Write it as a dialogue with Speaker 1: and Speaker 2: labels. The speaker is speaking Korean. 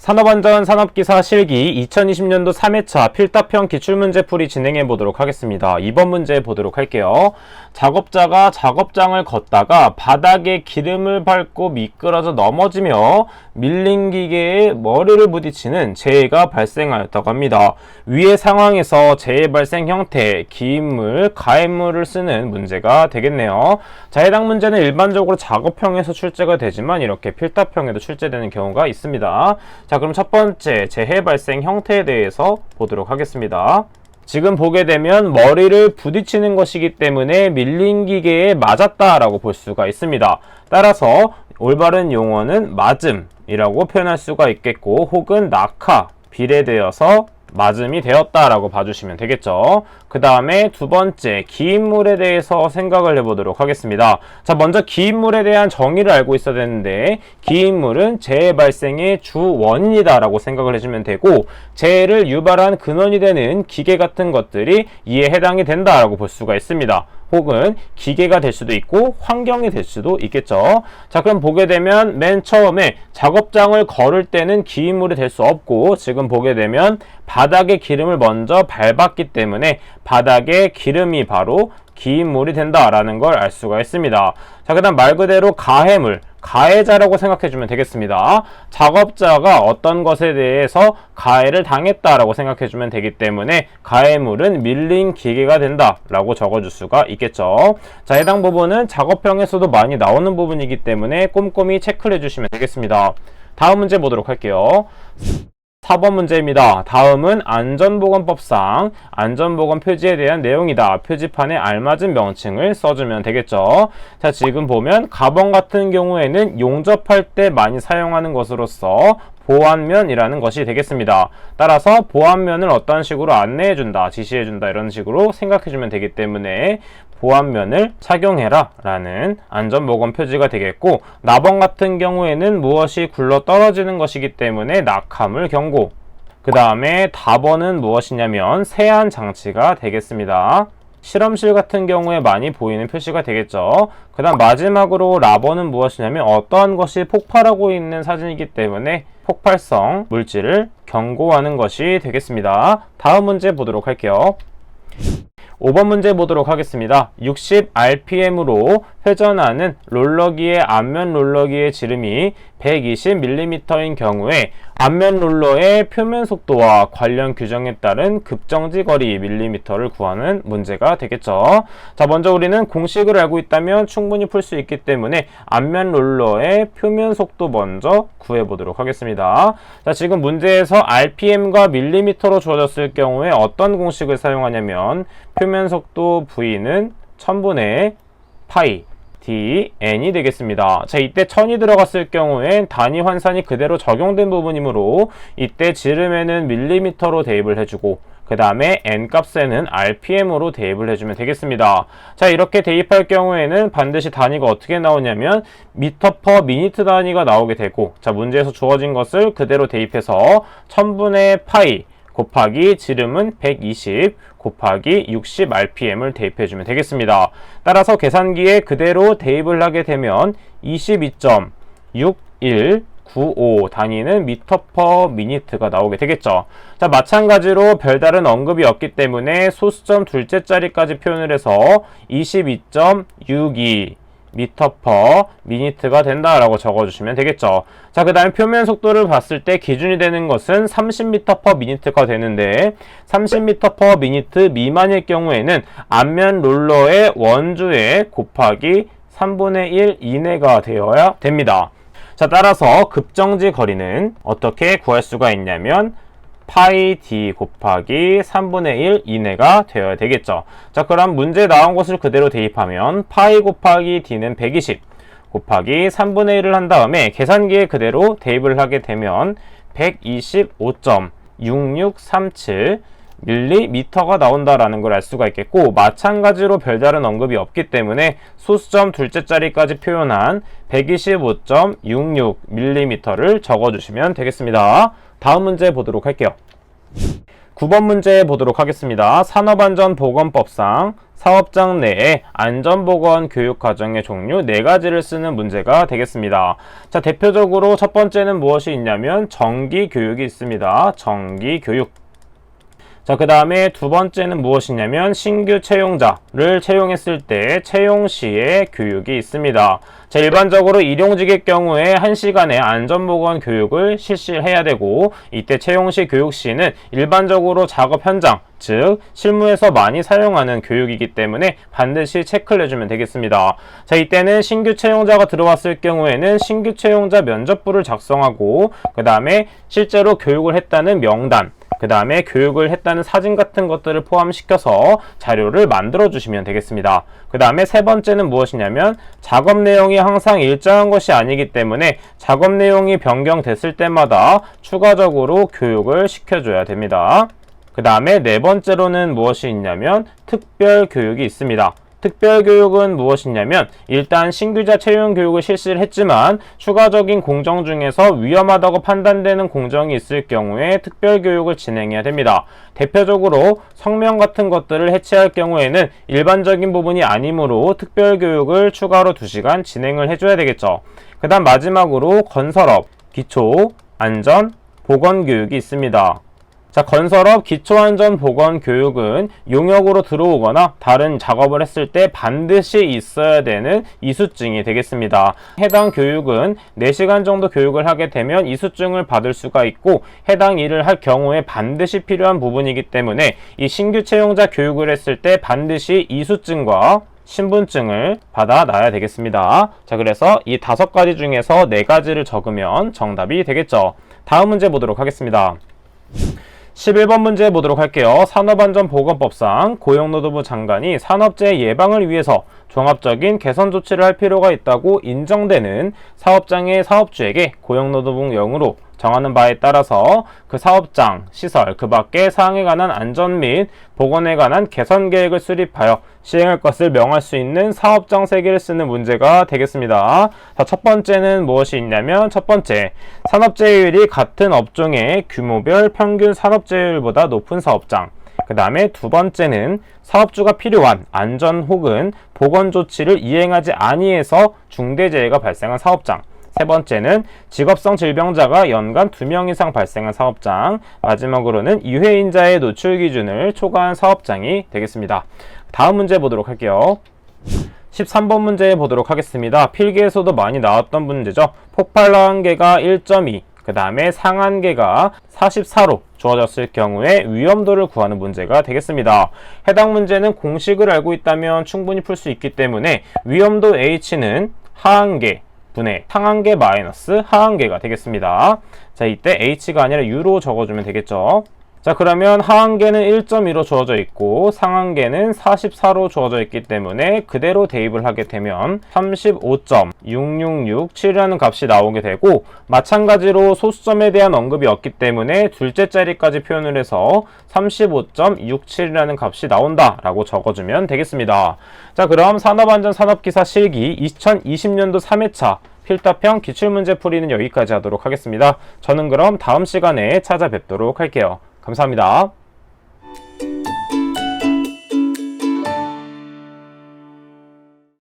Speaker 1: 산업안전 산업기사 실기 2020년도 3회차 필답형 기출문제풀이 진행해 보도록 하겠습니다. 이번 문제 보도록 할게요. 작업자가 작업장을 걷다가 바닥에 기름을 밟고 미끄러져 넘어지며 밀린 기계에 머리를 부딪히는 재해가 발생하였다고 합니다. 위의 상황에서 재해 발생 형태, 기인물, 가해물을 쓰는 문제가 되겠네요. 자, 해당 문제는 일반적으로 작업형에서 출제가 되지만 이렇게 필답형에도 출제되는 경우가 있습니다. 자, 그럼 첫 번째 재해 발생 형태에 대해서 보도록 하겠습니다. 지금 보게 되면 머리를 부딪히는 것이기 때문에 밀린 기계에 맞았다라고 볼 수가 있습니다. 따라서 올바른 용어는 맞음이라고 표현할 수가 있겠고, 혹은 낙하, 비례되어서 맞음이 되었다라고 봐주시면 되겠죠. 그 다음에 두 번째 기인물에 대해서 생각을 해보도록 하겠습니다. 자, 먼저 기인물에 대한 정의를 알고 있어야 되는데, 기인물은 재해 발생의 주 원인이다 라고 생각을 해주면 되고, 재해를 유발한 근원이 되는 기계 같은 것들이 이에 해당이 된다 라고 볼 수가 있습니다. 혹은 기계가 될 수도 있고 환경이 될 수도 있겠죠. 자, 그럼 보게 되면 맨 처음에 작업장을 걸을 때는 기인물이 될 수 없고, 지금 보게 되면 바닥에 기름을 먼저 밟았기 때문에 바닥에 기름이 바로 기인물이 된다라는 걸 알 수가 있습니다. 자, 그 다음 말 그대로 가해물, 가해자라고 생각해주면 되겠습니다. 작업자가 어떤 것에 대해서 가해를 당했다라고 생각해주면 되기 때문에 가해물은 밀린 기계가 된다라고 적어줄 수가 있겠죠. 자, 해당 부분은 작업형에서도 많이 나오는 부분이기 때문에 꼼꼼히 체크를 해주시면 되겠습니다. 다음 문제 보도록 할게요. 4번 문제입니다. 다음은 안전보건법상 안전보건 표지에 대한 내용이다. 표지판에 알맞은 명칭을 써주면 되겠죠. 자, 지금 보면 가번 같은 경우에는 용접할 때 많이 사용하는 것으로서 보안면이라는 것이 되겠습니다. 따라서 보안면을 어떤 식으로 안내해준다, 지시해준다 이런 식으로 생각해주면 되기 때문에 보안면을 착용해라 라는 안전보건 표지가 되겠고, 나번 같은 경우에는 무엇이 굴러 떨어지는 것이기 때문에 낙하물 경고, 그 다음에 다번은 무엇이냐면 세안 장치가 되겠습니다. 실험실 같은 경우에 많이 보이는 표시가 되겠죠. 그 다음 마지막으로 라번은 무엇이냐면 어떠한 것이 폭발하고 있는 사진이기 때문에 폭발성 물질을 경고하는 것이 되겠습니다. 다음 문제 보도록 할게요. 5번 문제 보도록 하겠습니다. 60rpm으로 회전하는 롤러기의 앞면 롤러기의 지름이 120mm인 경우에 앞면 롤러의 표면 속도와 관련 규정에 따른 급정지 거리 밀리미터를 구하는 문제가 되겠죠. 자, 먼저 우리는 공식을 알고 있다면 충분히 풀 수 있기 때문에 앞면 롤러의 표면 속도 먼저 구해보도록 하겠습니다. 자, 지금 문제에서 rpm과 밀리미터로 주어졌을 경우에 어떤 공식을 사용하냐면 표면 속도 v는 1000분의 파이 dn이 되겠습니다. 자, 이때 1000이 들어갔을 경우엔 단위 환산이 그대로 적용된 부분이므로 이때 지름에는 밀리미터로 대입을 해주고, 그 다음에 n값에는 rpm으로 대입을 해주면 되겠습니다. 자, 이렇게 대입할 경우에는 반드시 단위가 어떻게 나오냐면 미터 퍼 미니트 단위가 나오게 되고, 자, 문제에서 주어진 것을 그대로 대입해서 1000분의 파이 곱하기 지름은 120 곱하기 60rpm을 대입해주면 되겠습니다. 따라서 계산기에 그대로 대입을 하게 되면 22.6195 단위는 미터 퍼 미니트가 나오게 되겠죠. 자, 마찬가지로 별다른 언급이 없기 때문에 소수점 둘째 자리까지 표현을 해서 22.62 미터 퍼 미니트가 된다라고 적어주시면 되겠죠. 자, 그 다음에 표면 속도를 봤을 때 기준이 되는 것은 30m 퍼 미니트가 되는데, 30m 퍼 미니트 미만일 경우에는 앞면 롤러의 원주에 곱하기 3분의 1 이내가 되어야 됩니다. 자, 따라서 급정지 거리는 어떻게 구할 수가 있냐면 파이 d 곱하기 3분의 1 이내가 되어야 되겠죠. 자, 그럼 문제에 나온 것을 그대로 대입하면 파이 곱하기 d는 120 곱하기 3분의 1을 한 다음에 계산기에 그대로 대입을 하게 되면 125.6637 밀리미터가 나온다라는 걸 알 수가 있겠고, 마찬가지로 별다른 언급이 없기 때문에 소수점 둘째 자리까지 표현한 125.66 밀리미터를 적어주시면 되겠습니다. 다음 문제 보도록 할게요. 9번 문제 보도록 하겠습니다. 산업안전보건법상 사업장 내에 안전보건 교육 과정의 종류 4가지를 쓰는 문제가 되겠습니다. 자, 대표적으로 첫 번째는 무엇이 있냐면 정기 교육이 있습니다. 정기 교육. 자, 그 다음에 두 번째는 무엇이냐면 신규 채용자를 채용했을 때 채용 시에 교육이 있습니다. 자, 일반적으로 일용직의 경우에 1시간의 안전보건 교육을 실시해야 되고, 이때 채용 시 교육 시는 일반적으로 작업 현장, 즉 실무에서 많이 사용하는 교육이기 때문에 반드시 체크를 해주면 되겠습니다. 자, 이때는 신규 채용자가 들어왔을 경우에는 신규 채용자 면접부를 작성하고, 그 다음에 실제로 교육을 했다는 명단, 그 다음에 교육을 했다는 사진 같은 것들을 포함시켜서 자료를 만들어 주시면 되겠습니다. 그 다음에 세 번째는 무엇이냐면 작업 내용이 항상 일정한 것이 아니기 때문에 작업 내용이 변경됐을 때마다 추가적으로 교육을 시켜줘야 됩니다. 그 다음에 네 번째로는 무엇이 있냐면 특별 교육이 있습니다. 특별교육은 무엇이냐면 일단 신규자 채용 교육을 실시를 했지만 추가적인 공정 중에서 위험하다고 판단되는 공정이 있을 경우에 특별교육을 진행해야 됩니다. 대표적으로 성명 같은 것들을 해체할 경우에는 일반적인 부분이 아니므로 특별교육을 추가로 2시간 진행을 해줘야 되겠죠. 그 다음 마지막으로 건설업, 기초, 안전, 보건교육이 있습니다. 자, 건설업 기초안전보건교육은 용역으로 들어오거나 다른 작업을 했을 때 반드시 있어야 되는 이수증이 되겠습니다. 해당 교육은 4시간 정도 교육을 하게 되면 이수증을 받을 수가 있고, 해당 일을 할 경우에 반드시 필요한 부분이기 때문에 이 신규 채용자 교육을 했을 때 반드시 이수증과 신분증을 받아놔야 되겠습니다. 자, 그래서 이 5가지 중에서 4가지를 적으면 정답이 되겠죠. 다음 문제 보도록 하겠습니다. 11번 문제 보도록 할게요. 산업안전보건법상 고용노동부 장관이 산업재해 예방을 위해서 종합적인 개선 조치를 할 필요가 있다고 인정되는 사업장의 사업주에게 고용노동부령으로 정하는 바에 따라서 그 사업장, 시설, 그 밖의 사항에 관한 안전 및 보건에 관한 개선 계획을 수립하여 시행할 것을 명할 수 있는 사업장 3개를 쓰는 문제가 되겠습니다. 자, 첫 번째는 무엇이 있냐면 첫 번째, 산업재해율이 같은 업종의 규모별 평균 산업재해율보다 높은 사업장. 그 다음에 두 번째는 사업주가 필요한 안전 혹은 보건 조치를 이행하지 아니해서 중대재해가 발생한 사업장. 세 번째는 직업성 질병자가 연간 2명 이상 발생한 사업장. 마지막으로는 유해인자의 노출 기준을 초과한 사업장이 되겠습니다. 다음 문제 보도록 할게요. 13번 문제 보도록 하겠습니다. 필기에서도 많이 나왔던 문제죠. 폭발 한계가 1.2, 그 다음에 상한계가 44로 주어졌을 경우에 위험도를 구하는 문제가 되겠습니다. 해당 문제는 공식을 알고 있다면 충분히 풀 수 있기 때문에 위험도 H는 하한계 분의 상한계 마이너스 하한계가 되겠습니다. 자, 이때 H가 아니라 U로 적어주면 되겠죠. 자, 그러면 하한계는 1.2로 주어져 있고 상한계는 44로 주어져 있기 때문에 그대로 대입을 하게 되면 35.6667이라는 값이 나오게 되고, 마찬가지로 소수점에 대한 언급이 없기 때문에 둘째 자리까지 표현을 해서 35.67이라는 값이 나온다 라고 적어주면 되겠습니다. 자, 그럼 산업안전산업기사 실기 2020년도 3회차 필답형 기출문제 풀이는 여기까지 하도록 하겠습니다. 저는 그럼 다음 시간에 찾아뵙도록 할게요. 감사합니다.